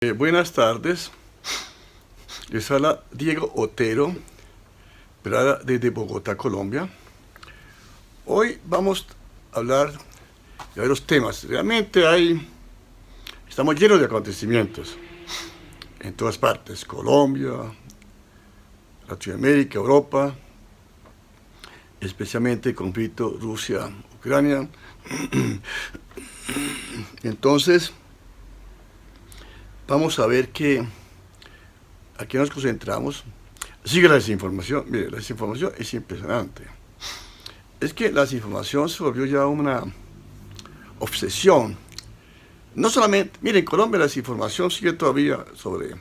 Buenas tardes, les habla Diego Otero, desde Bogotá, Colombia. Hoy vamos a hablar de varios temas. Realmente estamos llenos de acontecimientos en todas partes: Colombia, Latinoamérica, Europa, especialmente el conflicto Rusia-Ucrania. Entonces, vamos a ver a qué nos concentramos. Sigue la desinformación. Mire, la desinformación es impresionante. Es que la desinformación se volvió ya una obsesión. No solamente, mire, en Colombia la desinformación sigue todavía sobre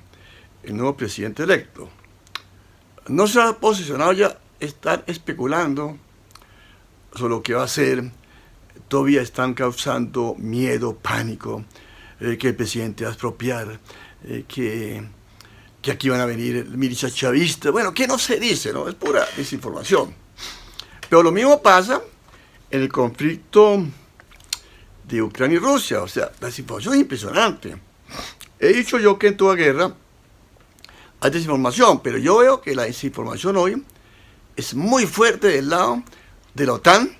el nuevo presidente electo. No se ha posicionado ya, están especulando sobre lo que va a ser. Todavía están causando miedo, pánico, que el presidente va a expropiar, que aquí van a venir milicias chavistas. Bueno, que no se dice, ¿no? Es pura desinformación. Pero lo mismo pasa en el conflicto de Ucrania y Rusia. O sea, la desinformación es impresionante. He dicho yo que en toda guerra hay desinformación, pero yo veo que la desinformación hoy es muy fuerte del lado de la OTAN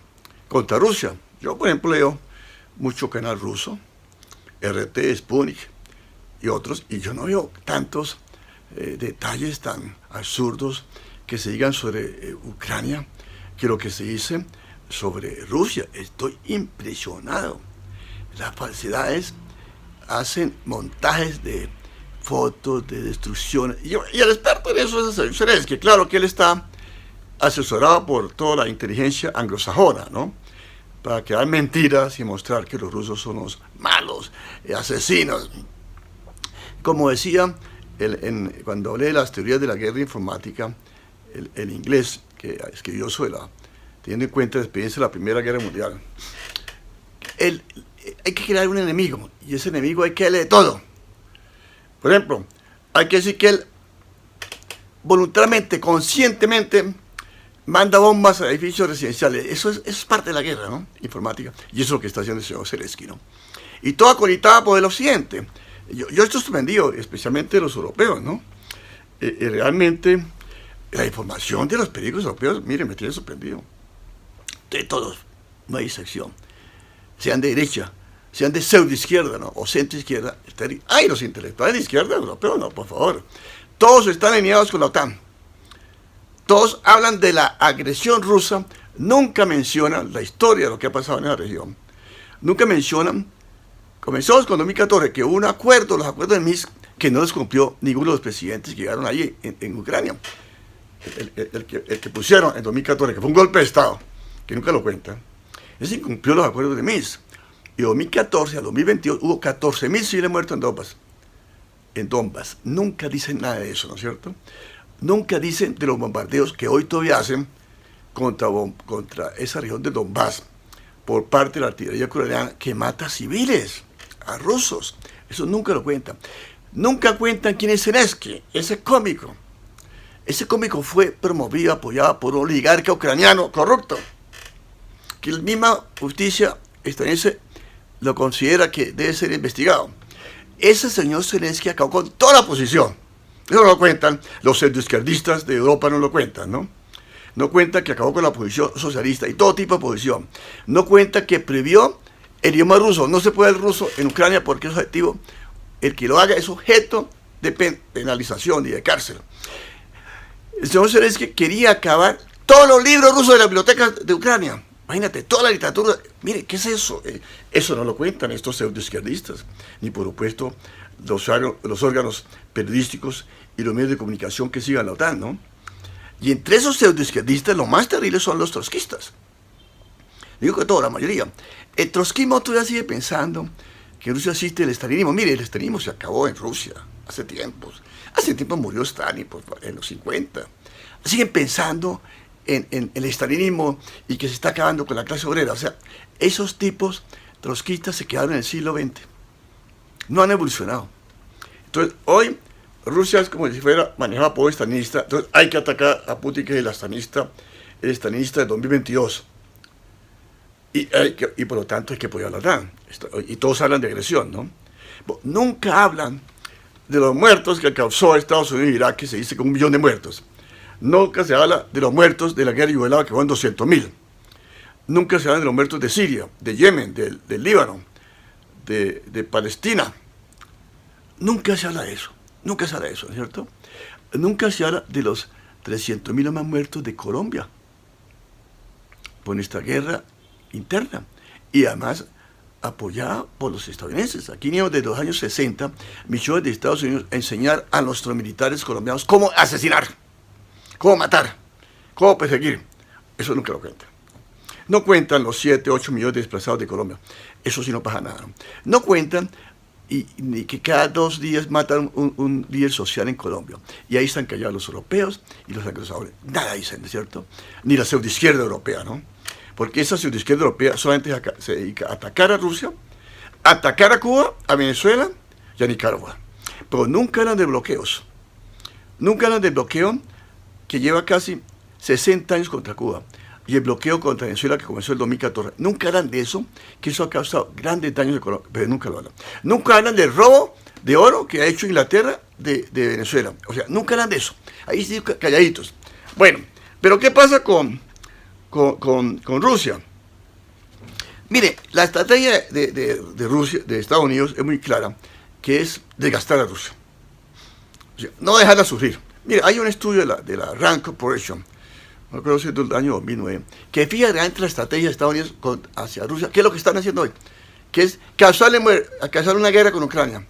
contra Rusia. Yo, por ejemplo, leo mucho canal ruso, RT, Sputnik y otros, y yo no veo tantos detalles tan absurdos que se digan sobre Ucrania que lo que se dice sobre Rusia. Estoy impresionado. Las falsedades hacen montajes de fotos de destrucción, y el experto en eso es el señor Zelensky. Claro que él está asesorado por toda la inteligencia anglosajona, ¿no?, para crear mentiras y mostrar que los rusos son los malos, asesinos. Como decía, cuando hablé de las teorías de la guerra informática, el inglés que escribió teniendo en cuenta la experiencia de la Primera Guerra Mundial, hay que crear un enemigo, y ese enemigo hay que darle de todo. Por ejemplo, hay que decir que él voluntariamente, conscientemente, manda bombas a edificios residenciales. Eso es parte de la guerra, ¿no?, informática. Y eso es lo que está haciendo el señor Zelensky, ¿no? Y toda acolitada por el occidente. Yo estoy sorprendido, especialmente los europeos, ¿no? Realmente, la información de los periódicos europeos, miren, me tiene sorprendido. De todos, no hay excepción. Sean de derecha, sean de pseudo-izquierda, ¿no?, o centro-izquierda. Ay, los intelectuales de izquierda europeos, no, por favor. Todos están alineados con la OTAN. Todos hablan de la agresión rusa, nunca mencionan la historia de lo que ha pasado en la región. Nunca mencionan, comenzamos con 2014, que hubo un acuerdo, los acuerdos de Minsk, que no los cumplió ninguno de los presidentes que llegaron allí en Ucrania. El que pusieron en 2014, que fue un golpe de Estado, que nunca lo cuentan, ese incumplió los acuerdos de Minsk. Y de 2014 a 2022 hubo 14.000 civiles muertos en Donbass. Nunca dicen nada de eso, ¿no es cierto? Nunca dicen de los bombardeos que hoy todavía hacen contra esa región de Donbass por parte de la artillería ucraniana, que mata a civiles, a rusos. Eso nunca lo cuentan. Nunca cuentan quién es Zelensky, ese cómico. Ese cómico fue promovido, apoyado por un oligarca ucraniano corrupto, que la misma justicia estadounidense lo considera que debe ser investigado. Ese señor Zelensky acabó con toda la oposición. Eso no lo cuentan, los pseudoizquierdistas de Europa no lo cuentan, ¿no? No cuentan que acabó con la oposición socialista y todo tipo de oposición. No cuentan que prohibió el idioma ruso. No se puede el ruso en Ucrania porque es objetivo. El que lo haga es objeto de penalización y de cárcel. El señor Zelensky quería acabar todos los libros rusos de las bibliotecas de Ucrania. Imagínate, toda la literatura. Mire, ¿qué es eso? Eso no lo cuentan estos pseudoizquierdistas, ni por supuesto los órganos periodísticos y los medios de comunicación que sigan la OTAN, ¿no? Y entre esos pseudoizquierdistas, los más terribles son los trotskistas. Digo que toda la mayoría. El trotskismo todavía sigue pensando que en Rusia existe el estalinismo. Mire, el estalinismo se acabó en Rusia hace tiempos. Hace tiempo murió Stalin, en los 50. Siguen pensando en el estalinismo y que se está acabando con la clase obrera. O sea, esos tipos trotskistas se quedaron en el siglo XX. No han evolucionado. Entonces, hoy Rusia es como si fuera manejada por un estalinista. Entonces, hay que atacar a Putin, que es el estalinista de 2022. Y por lo tanto hay que apoyar a la OTAN. Y todos hablan de agresión, ¿no? Nunca hablan de los muertos que causó Estados Unidos y Irak, que se dice que 1 millón de muertos. Nunca se habla de los muertos de la guerra yugoslava, que fueron 200.000. Nunca se habla de los muertos de Siria, de Yemen, del Líbano, de Palestina. Nunca se habla de eso. Nunca se habla de eso, ¿cierto? Nunca se habla de los 300.000 más muertos de Colombia por nuestra guerra interna. Y además apoyada por los estadounidenses. Aquí vinieron desde los años 60 misiones de Estados Unidos a enseñar a nuestros militares colombianos cómo asesinar, cómo matar, cómo perseguir. Eso nunca lo cuentan. No cuentan los 7, 8 millones de desplazados de Colombia. Eso sí no pasa nada. No cuentan y que cada 2 días matan un líder social en Colombia. Y ahí están callados los europeos y los anglosajones. Nada dicen, ¿cierto? Ni la pseudoizquierda europea, ¿no? Porque esa pseudoizquierda europea solamente se dedica a atacar a Rusia, atacar a Cuba, a Venezuela y a Nicaragua. Pero nunca hablan de bloqueos. Nunca hablan del bloqueo que lleva casi 60 años contra Cuba. Y el bloqueo contra Venezuela que comenzó el 2014. Nunca hablan de eso, que eso ha causado grandes daños de Colombia, pero nunca lo hablan. Nunca hablan del robo de oro que ha hecho Inglaterra de Venezuela. O sea, nunca hablan de eso. Ahí sí calladitos. Bueno, pero ¿qué pasa con Rusia? Mire, la estrategia de Rusia, de Estados Unidos, es muy clara, que es desgastar a Rusia. O sea, no dejarla sufrir. Mire, hay un estudio de la RAND Corporation, no creo si es del año 2009, que fija realmente la estrategia de Estados Unidos hacia Rusia, qué es lo que están haciendo hoy, que es causar una guerra con Ucrania,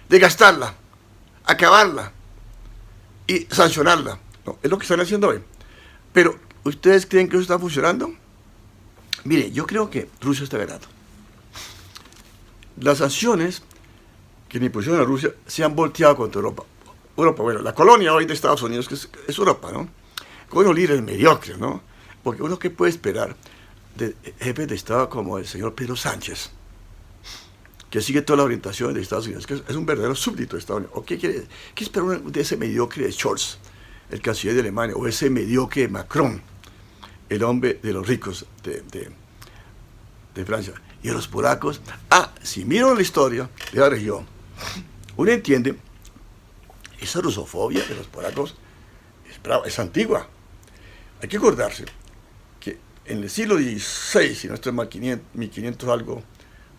desgastarla, acabarla y sancionarla. No, es lo que están haciendo hoy. Pero, ¿ustedes creen que eso está funcionando? Mire, yo creo que Rusia está ganando. Las sanciones que le impusieron a Rusia se han volteado contra Europa. Europa, bueno, la colonia hoy de Estados Unidos, que es Europa, ¿no? Con unos líderes mediocres, ¿no? Porque uno que puede esperar de jefes de Estado como el señor Pedro Sánchez, que sigue toda la orientación de Estados Unidos, que es un verdadero súbdito de Estados Unidos. ¿O qué espera de ese mediocre de Scholz, el canciller de Alemania, o ese mediocre de Macron, el hombre de los ricos de Francia? Y a los polacos, si miran la historia de la región, uno entiende, esa rusofobia de los polacos es antigua. Hay que acordarse que en el siglo XVI, si no estoy mal, 1500 algo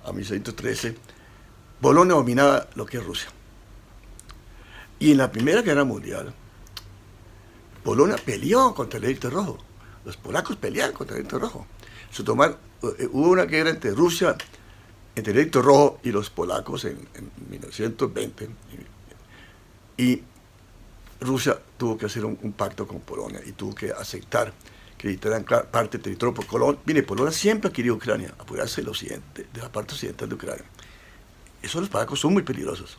a 1613, Polonia dominaba lo que es Rusia. Y en la Primera Guerra Mundial, Polonia peleó contra el Ejército Rojo. Los polacos pelearon contra el Ejército Rojo. Hubo una guerra entre Rusia, entre el Ejército Rojo y los polacos en 1920. Y Rusia tuvo que hacer un pacto con Polonia y tuvo que aceptar que le quitaran parte del territorio por Polonia. Mire, Polonia siempre ha querido Ucrania, apoyarse de la parte occidental de Ucrania. Esos los polacos son muy peligrosos.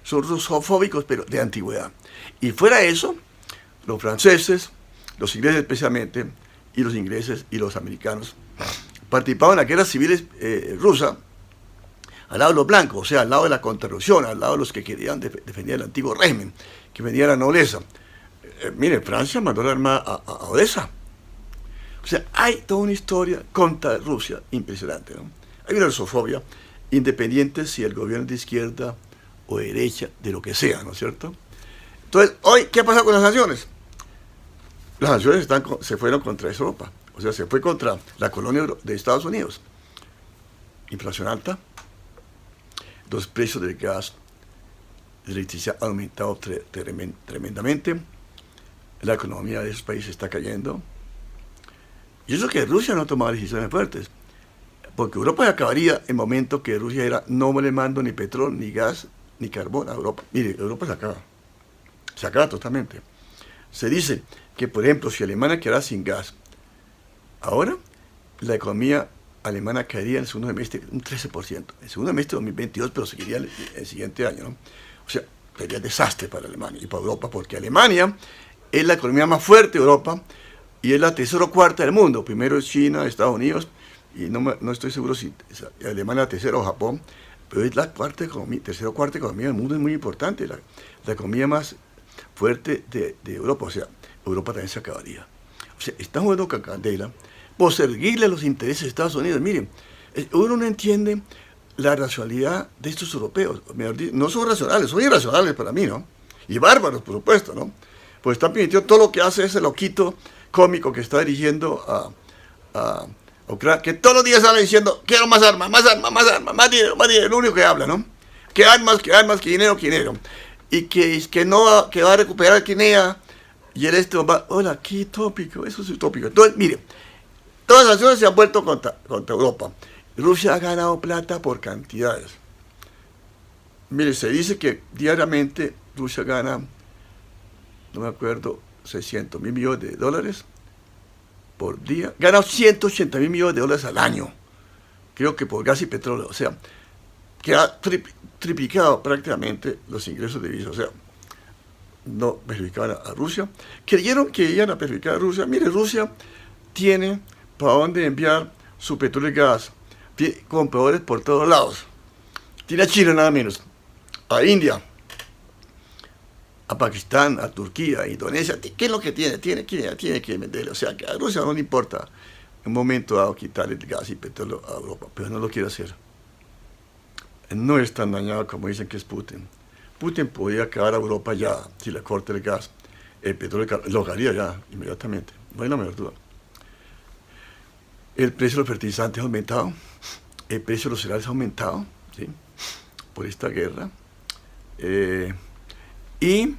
Son rusofóbicos, pero de antigüedad. Y fuera de eso, los franceses, los ingleses especialmente, y los ingleses y los americanos participaban en la guerra civil rusa al lado de los blancos, o sea, al lado de la contrarrevolución, al lado de los que querían defender el antiguo régimen, que vendía la nobleza. Mire, Francia mandó la armada a Odessa. O sea, hay toda una historia contra Rusia impresionante, ¿no? Hay una rusofobia, independiente si el gobierno es de izquierda o de derecha, de lo que sea, ¿no es cierto? Entonces, hoy, ¿qué ha pasado con las sanciones? Las sanciones se fueron contra Europa, o sea, se fue contra la colonia de Estados Unidos. Inflación alta, los precios del gas, de la electricidad han aumentado tremendamente, la economía de esos países está cayendo. Y eso que Rusia no ha tomado decisiones fuertes, porque Europa acabaría en el momento que Rusia era no le mando ni petróleo, ni gas, ni carbón a Europa. Mire, Europa se acaba totalmente. Se dice que, por ejemplo, si Alemania quedara sin gas, ahora la economía alemana caería en el segundo semestre un 13%. En el segundo semestre de 2022, pero seguiría el siguiente año, ¿no? O sea, sería desastre para Alemania y para Europa, porque Alemania es la economía más fuerte de Europa y es la tercera o cuarta del mundo. Primero es China, Estados Unidos, y no estoy seguro si Alemania es la tercera o Japón, pero es la tercera o cuarta economía del mundo, es muy importante, la economía más fuerte de Europa. O sea, Europa también se acabaría. O sea, están jugando con candela por seguirle los intereses de Estados Unidos. Miren, uno no entiende la racionalidad de estos europeos. No son racionales, son irracionales para mí, ¿no? Y bárbaros, por supuesto, ¿no? Pues están permitiendo todo lo que hace ese loquito cómico que está dirigiendo a Ucrania, que todos los días sale diciendo, quiero más armas, más armas, más armas, más dinero, lo único que habla, ¿no? Que armas, que dinero, que dinero. Y que va a recuperar Crimea, y el va, hola, qué tópico, eso es utópico. Entonces, mire, todas las acciones se han vuelto contra Europa. Rusia ha ganado plata por cantidades. Mire, se dice que diariamente Rusia gana, no me acuerdo, 600.000 millones de dólares por día. Gana 180.000 millones de dólares al año. Creo que por gas y petróleo. O sea, que ha triplicado prácticamente los ingresos de divisas. O sea, no perjudicaban a Rusia. Creyeron que iban a perjudicar a Rusia. Mire, Rusia tiene para dónde enviar su petróleo y gas. Tiene compradores por todos lados. Tiene a China nada menos, a India, a Pakistán, a Turquía, a Indonesia. ¿Qué es lo que tiene? Tiene que venderle. O sea, que a Rusia no le importa en un momento dado quitar el gas y petróleo a Europa, pero no lo quiere hacer. No es tan dañado como dicen que es Putin. Putin podría acabar a Europa ya, si le corta el gas, el petróleo, lo haría ya, inmediatamente. No hay la menor duda. El precio de los fertilizantes ha aumentado, el precio de los cereales ha aumentado, ¿sí? Por esta guerra. Y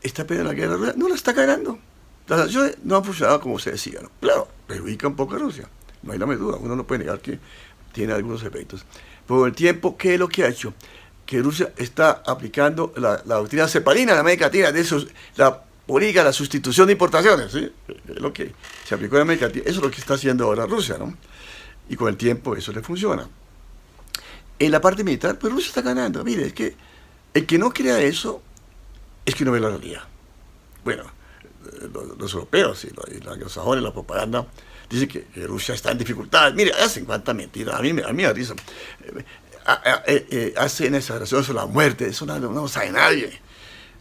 está perdiendo la guerra, no la está ganando. Las sanciones no han funcionado como se decía, ¿no? Claro, perjudica un poco a Rusia, no hay la menor duda, uno no puede negar que tiene algunos efectos. Por el tiempo, ¿qué es lo que ha hecho? Que Rusia está aplicando la doctrina cepalina en América Latina, la política de la sustitución de importaciones, ¿sí? Es lo que se aplicó en América Latina. Eso es lo que está haciendo ahora Rusia, ¿no? Y con el tiempo eso le funciona. En la parte militar, pues Rusia está ganando. Mire, es que el que no crea eso es que no ve la realidad. Bueno, los europeos y los anglosajones, la propaganda, dicen que Rusia está en dificultades. Mire, hacen cuánta mentira. A mí me da risa. Hacen exageraciones sobre la muerte. Eso no sabe nadie.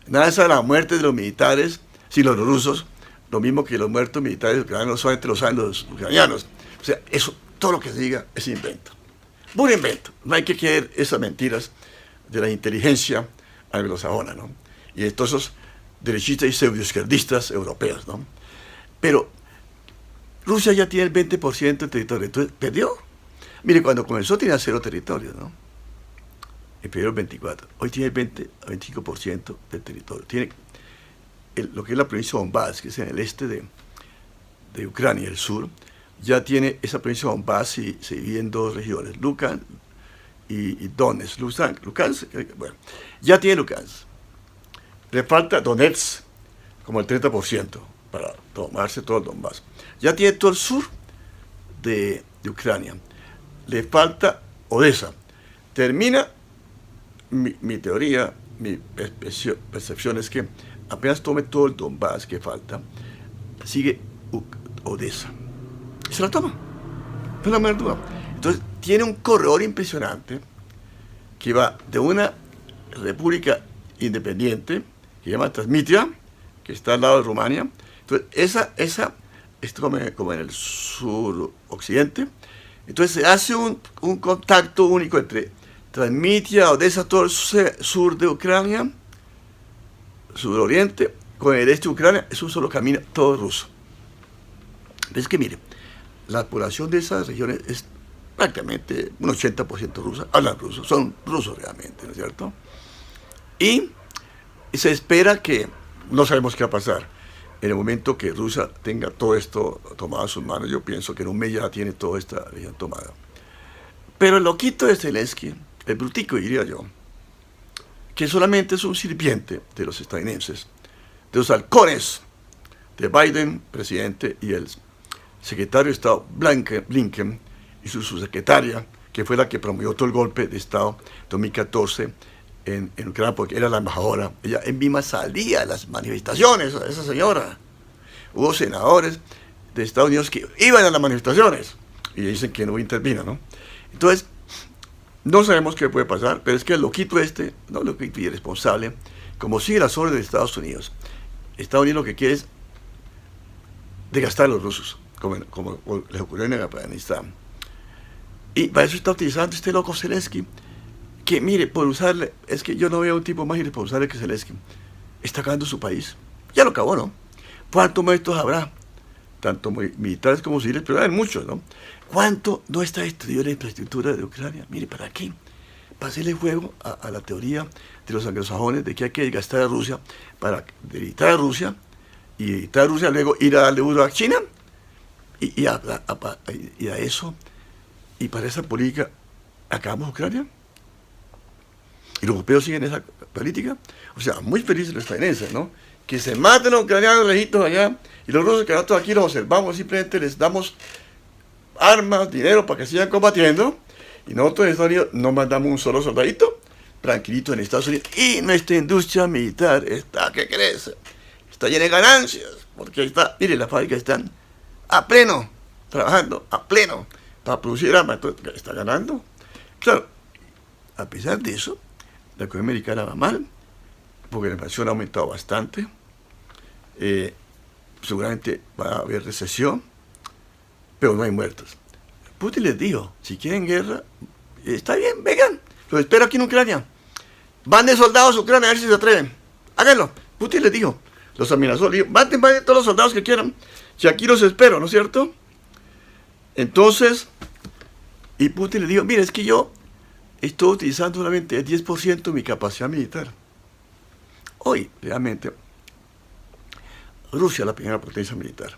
Nada sabe la muerte de los militares, si los rusos, lo mismo que los muertos militares ucranianos, solamente lo saben los ucranianos. O sea, eso, todo lo que se diga es invento. Puro invento. No hay que creer esas mentiras de la inteligencia anglosajona, ¿no? Y de todos esos derechistas y pseudoizquierdistas europeos, ¿no? Pero Rusia ya tiene el 20% del territorio, entonces perdió. Mire, cuando comenzó tenía 0 territorio, ¿no? Y perdió el 24%. Hoy tiene el 20 a 25% del territorio. Tiene lo que es la provincia de Donbass, que es en el este de Ucrania, el sur. Ya tiene esa provincia de Donbass, se divide en 2 regiones, Lugansk y Donetsk. Lugansk, bueno, ya tiene Lugansk. Le falta Donetsk, como el 30%, para tomarse todo el Donbass. Ya tiene todo el sur de Ucrania. Le falta Odessa. Termina, mi teoría, mi percepción es que apenas tome todo el Donbass que falta, sigue Odessa. Y se la toma. No es la menor duda. Entonces, tiene un corredor impresionante que va de una república independiente que se llama Transnistria, que está al lado de Rumania. Entonces, esa es como en el sur-occidente. Entonces, se hace un contacto único entre Transnistria, Odessa, todo el sur de Ucrania, suroriente, con el este de Ucrania. Es un solo camino, todo ruso. Es que, mire, la población de esas regiones es prácticamente un 80% rusa, hablan ruso, son rusos realmente, ¿no es cierto? Y se espera que, no sabemos qué va a pasar, en el momento que Rusia tenga todo esto tomado en sus manos. Yo pienso que en un mes ya tiene toda esta región tomada. Pero el loquito de Zelensky, el brutico diría yo, que solamente es un sirviente de los estadounidenses, de los halcones de Biden, presidente, y el secretario de Estado Blinken y su subsecretaria, que fue la que promovió todo el golpe de Estado 2014 en Ucrania, porque era la embajadora. Ella en misma salía a las manifestaciones, a esa señora. Hubo senadores de Estados Unidos que iban a las manifestaciones y dicen que no intervino, ¿no? Entonces, no sabemos qué puede pasar, pero es que el loquito no loquito y irresponsable, como sigue las órdenes de Estados Unidos lo que quiere es desgastar a los rusos, como les ocurrió en Afganistán. Y para eso está utilizando este loco Zelensky, que mire, por usarle, es que yo no veo un tipo más irresponsable que Zelensky. Está acabando su país. Ya lo acabó, ¿no? ¿Cuántos muertos habrá? Tanto militares como civiles, pero hay muchos, ¿no? ¿Cuánto no está destruida la infraestructura de Ucrania? Mire, ¿para qué? Para hacerle juego a la teoría de los anglosajones de que hay que desgastar a Rusia para debilitar a Rusia y debilitar a Rusia, luego ir a darle duro a China y a eso, y para esa política acabamos Ucrania. Y los europeos siguen esa política. O sea, muy felices los estadounidenses, ¿no? Que se maten los ucranianos lejitos allá y los rusos que nosotros aquí los observamos, simplemente les damos armas, dinero para que sigan combatiendo. Y nosotros en Estados Unidos no mandamos un solo soldadito, tranquilito en Estados Unidos. Y nuestra industria militar está que crece, está llena de ganancias, porque está, mire, las fábricas están a pleno, trabajando a pleno para producir armas, entonces está ganando. Claro, a pesar de eso, la economía americana va mal, porque la inflación ha aumentado bastante, seguramente va a haber recesión, pero no hay muertos. Putin les dijo, si quieren guerra, está bien, vengan, los espero aquí en Ucrania. Manden soldados a Ucrania a ver si se atreven. Háganlo. Putin les dijo, los amenazó, les dijo, manden todos los soldados que quieran, si aquí los espero, ¿no es cierto? Entonces, y Putin les dijo, mire, es que yo estoy utilizando solamente el 10% de mi capacidad militar. Hoy, realmente, Rusia es la primera potencia militar.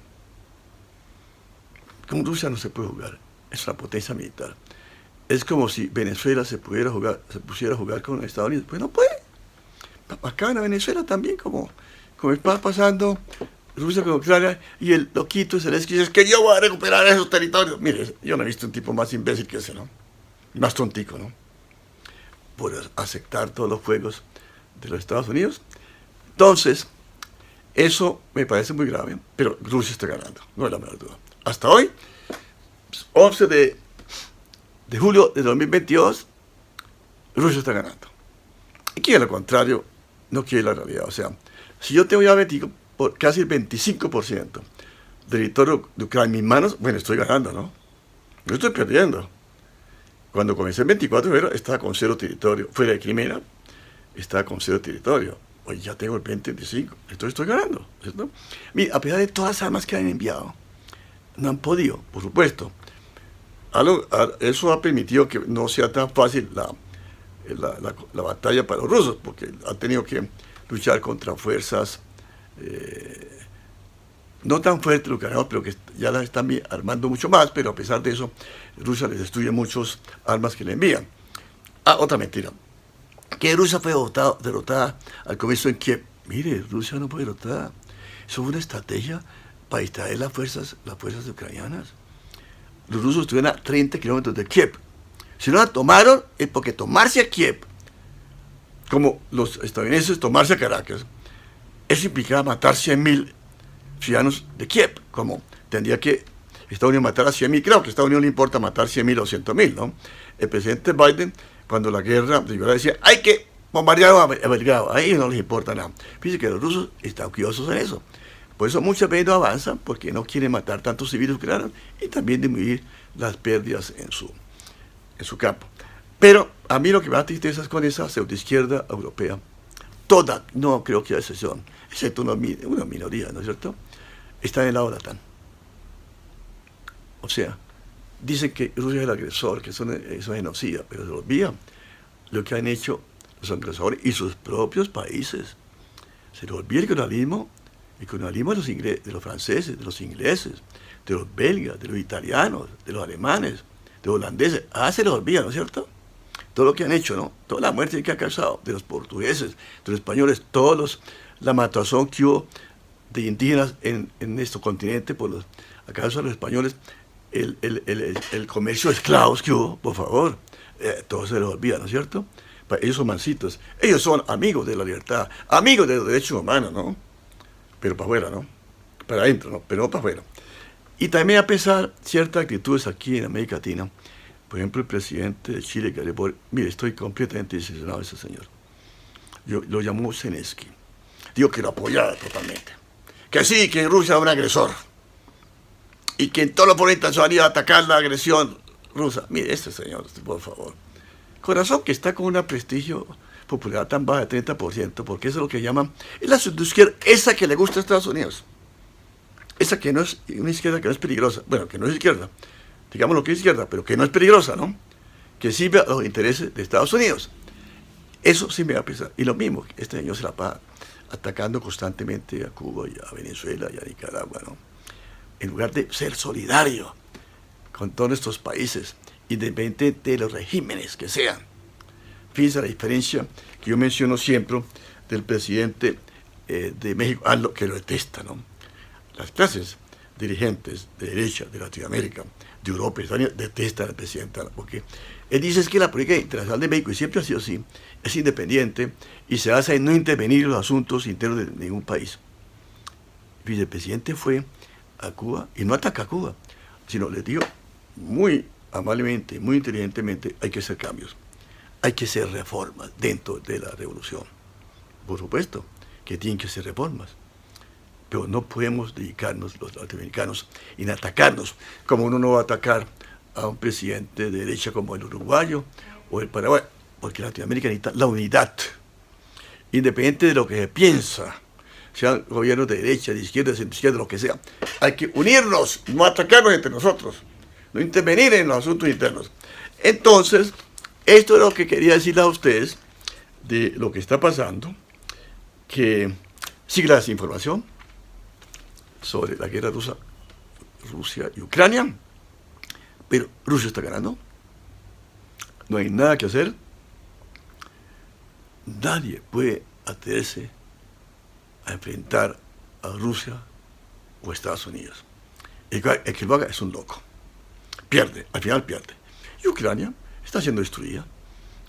Con Rusia no se puede jugar, es una potencia militar. Es como si Venezuela se pusiera a jugar con Estados Unidos. Pues no puede. Acá en Venezuela también, como está pasando Rusia con Ucrania, y el loquito Zelensky dice, es que yo voy a recuperar esos territorios. Mire, yo no he visto un tipo más imbécil que ese, ¿no? Más tontico, ¿no? Por aceptar todos los juegos de los Estados Unidos. Entonces, eso me parece muy grave, pero Rusia está ganando, no es la menor duda. Hasta hoy, 11 de julio de 2022, Rusia está ganando. Y quien, al contrario, no quiere la realidad. O sea, si yo tengo ya casi el 25% del territorio de Ucrania en mis manos, bueno, estoy ganando, ¿no? Yo estoy perdiendo. Cuando comencé el 24 de febrero, estaba con 0 territorio. Fuera de Crimea, estaba con 0 territorio. Hoy ya tengo el 20-25. Entonces estoy ganando, ¿cierto? Mira, a pesar de todas las armas que han enviado, no han podido, por supuesto. Eso ha permitido que no sea tan fácil la batalla para los rusos, porque han tenido que luchar contra fuerzas no tan fuertes los ucranianos, pero que ya las están armando mucho más, pero a pesar de eso, Rusia les destruye muchas armas que le envían. Otra mentira. Que Rusia fue derrotada al comienzo en Kiev. Mire, Rusia no fue derrotada. Eso fue una estrategia para distraer las fuerzas ucranianas. Los rusos estuvieron a 30 kilómetros de Kiev. Si no la tomaron, es porque tomarse a Kiev, como los estadounidenses tomarse a Caracas, eso implicaba matar 100.000 ciudadanos de Kiev, como tendría que Estados Unidos matar a 100.000. Claro que a Estados Unidos le importa matar 100.000 o 100.000, ¿no? El presidente Biden, cuando la guerra decía, hay que bombardear a Belgrado, a ellos no les importa nada. Fíjense que los rusos están curiosos en eso. Por eso muchas veces no avanzan, porque no quieren matar tantos civiles ucranianos y también disminuir las pérdidas en su campo. Pero a mí lo que me da tristeza es con esa pseudoizquierda europea. Toda, no creo que haya excepción, excepto una minoría, ¿no es cierto? Está en el lado de la OTAN. O sea, dicen que Rusia es el agresor, que eso es genocida, pero se olvida lo que han hecho los agresores y sus propios países. Se les olvida el colonialismo de los franceses, de los ingleses, de los belgas, de los italianos, de los alemanes, de los holandeses. Se les olvida, ¿no es cierto? Todo lo que han hecho, ¿no? Toda la muerte que ha causado de los portugueses, de los españoles, la matazón que hubo de indígenas en nuestro continente a causa de los españoles, el comercio de esclavos que hubo, por favor, todo se les olvida, ¿no es cierto? Ellos son mansitos, ellos son amigos de la libertad, amigos de los derechos humanos, ¿no? Pero para afuera, ¿no? Para adentro, ¿no? Pero no para afuera. Y también a pesar ciertas actitudes aquí en América Latina, por ejemplo, el presidente de Chile, Gabriel Boric, mire, estoy completamente decepcionado de ese señor. Lo llamó Zelensky. Digo que lo apoyaba totalmente. Que sí, que Rusia es un agresor. Y que en todo lo por intencionalidad atacar la agresión rusa. Mire, este señor, por favor. Corazón que está con un prestigio popular tan baja de 30%, porque eso es lo que llaman, es la izquierda, esa que le gusta a Estados Unidos. Esa que no es una izquierda que no es peligrosa. Bueno, que no es izquierda. Digamos lo que es izquierda, pero que no es peligrosa, ¿no? Que sirve a los intereses de Estados Unidos. Eso sí me va a pesar. Y lo mismo, este señor se la pasa atacando constantemente a Cuba y a Venezuela y a Nicaragua, ¿no? En lugar de ser solidario con todos estos países, independientemente de los regímenes que sean. Fíjense la diferencia que yo menciono siempre del presidente de México, que lo detesta, ¿no? Las clases dirigentes de derecha, de Latinoamérica, de Europa y Estados Unidos detestan al presidente, porque él dice es que la política internacional de México, y siempre ha sido así, es independiente y se basa en no intervenir en los asuntos internos de ningún país. El vicepresidente fue a Cuba y no ataca a Cuba, sino le dijo muy amablemente, muy inteligentemente, hay que hacer cambios, hay que hacer reformas dentro de la revolución. Por supuesto que tienen que hacer reformas, pero no podemos dedicarnos los latinoamericanos en atacarnos, como uno no va a atacar a un presidente de derecha como el uruguayo o el paraguayo, porque Latinoamérica necesita la unidad, independiente de lo que se piensa, sean gobiernos de derecha, de izquierda, de centro izquierda, lo que sea. Hay que unirnos, no atacarnos entre nosotros, no intervenir en los asuntos internos. Entonces, esto es lo que quería decirles a ustedes de lo que está pasando, que sigue la desinformación sobre la guerra Rusia y Ucrania, pero Rusia está ganando, no hay nada que hacer, nadie puede atreverse a enfrentar a Rusia o Estados Unidos. El que lo haga es un loco, pierde, al final pierde. Y Ucrania está siendo destruida,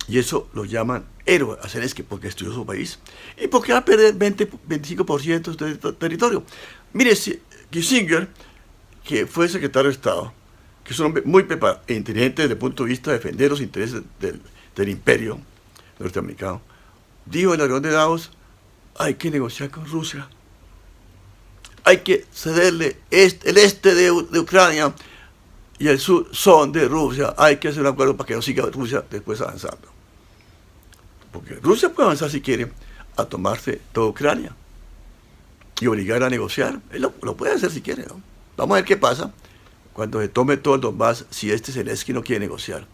y eso lo llaman héroe a Zelensky porque destruyó su país y porque va a perder 25% de territorio. Mire, Kissinger, que fue secretario de Estado, que es un hombre muy preparado e inteligente desde el punto de vista de defender los intereses del imperio norteamericano, dijo en la reunión de Davos, hay que negociar con Rusia, hay que cederle el este de Ucrania y el sur son de Rusia, hay que hacer un acuerdo para que no siga Rusia después avanzando. Porque Rusia puede avanzar si quiere a tomarse toda Ucrania y obligar a negociar. Él lo puede hacer si quiere, ¿no? Vamos a ver qué pasa cuando se tome todo el Donbass, si Zelensky no quiere negociar.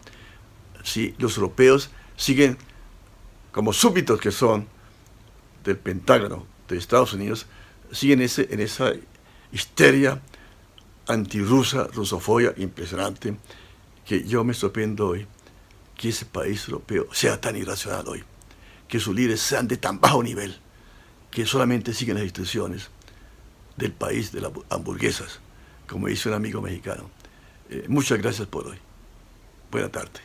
Si los europeos siguen como súbditos que son del Pentágono de Estados Unidos, siguen en esa histeria antirrusa, rusofobia impresionante, que yo me sorprendo hoy que ese país europeo sea tan irracional hoy, que sus líderes sean de tan bajo nivel, que solamente siguen las instrucciones del país de las hamburguesas, como dice un amigo mexicano. Muchas gracias por hoy. Buena tarde.